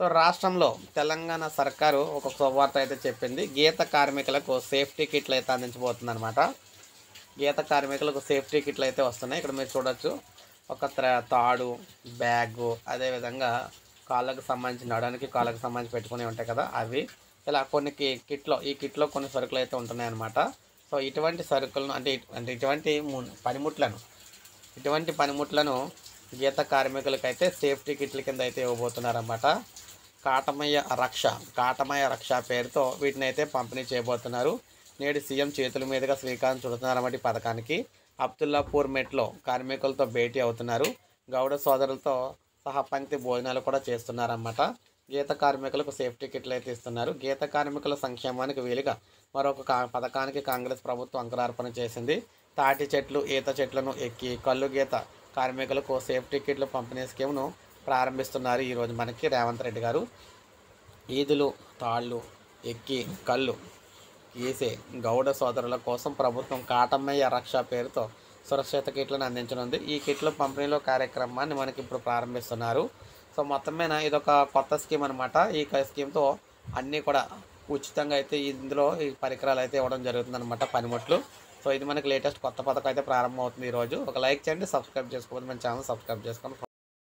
So రాష్ట్రంలో తెలంగాణ సర్కారు ఒక శుభవార్త అయితే చెప్పింది. గీత కార్మికులకు సేఫ్టీ కిట్లు అయితే అందించబోతుందన్నమాట. గీత కార్మికులకు సేఫ్టీ కిట్లు అయితే వస్తున్నాయి. ఇక్కడ మీరు చూడొచ్చు, ఒక తాడు, బ్యాగు, అదేవిధంగా కాళ్ళకు సంబంధించి నడడానికి కాళ్ళకు సంబంధించి పెట్టుకుని ఉంటాయి కదా అవి, ఇలా కొన్ని ఈ కిట్లో కొన్ని సరుకులు అయితే ఉంటున్నాయి అన్నమాట. సో ఇటువంటి సరుకులను అంటే ఇటువంటి పనిముట్లను గీత కార్మికులకైతే సేఫ్టీ కిట్ల కింద అయితే ఇవ్వబోతున్నారన్నమాట. కాటమయ రక్ష పేరుతో వీటిని అయితే పంపిణీ చేయబోతున్నారు. నేడు సీఎం చేతుల మీదుగా శ్రీకారం చుడుతున్నారన్నమాట ఈ పథకానికి. అబ్దుల్లాపూర్ మెట్లో కార్మికులతో భేటీ అవుతున్నారు. గౌడ సోదరులతో సహా పంక్తి భోజనాలు కూడా చేస్తున్నారన్నమాట. గీత కార్మికులకు సేఫ్టీ కిట్లు అయితే ఇస్తున్నారు. గీత కార్మికుల సంక్షేమానికి వీలుగా మరొక పథకానికి కాంగ్రెస్ ప్రభుత్వం అంకురార్పణ చేసింది. తాటి చెట్లు, ఈత చెట్లను ఎక్కి కళ్ళు గీత కార్మికులకు సేఫ్టీ కిట్లు పంపిణీ స్కీమ్ను ప్రారంభిస్తున్నారు ఈరోజు మనకి రేవంత్ రెడ్డి గారు. ఈదులు, తాళ్ళు ఎక్కి కళ్ళు గీసే గౌడ సోదరుల కోసం ప్రభుత్వం కాటమయ్య రక్ష పేరుతో సురక్షిత కిట్లను అందించనుంది. ఈ కిట్ల పంపిణీలో కార్యక్రమాన్ని మనకి ఇప్పుడు ప్రారంభిస్తున్నారు. సో మొత్తం మీద ఇదొక కొత్త స్కీమ్ అనమాట. ఈ స్కీమ్తో అన్నీ కూడా ఉచితంగా అయితే ఇందులో ఈ పరికరాలు అయితే ఇవ్వడం జరుగుతుందన్నమాట, పనిముట్లు. సో ఇది మనకి లేటెస్ట్ కొత్త పథకం అయితే ప్రారంభం అవుతుంది ఈరోజు. ఒక లైక్ చేయండి, సబ్స్క్రైబ్ చేసుకోవద్దు, మన ఛానల్ సబ్స్క్రైబ్ చేసుకోండి.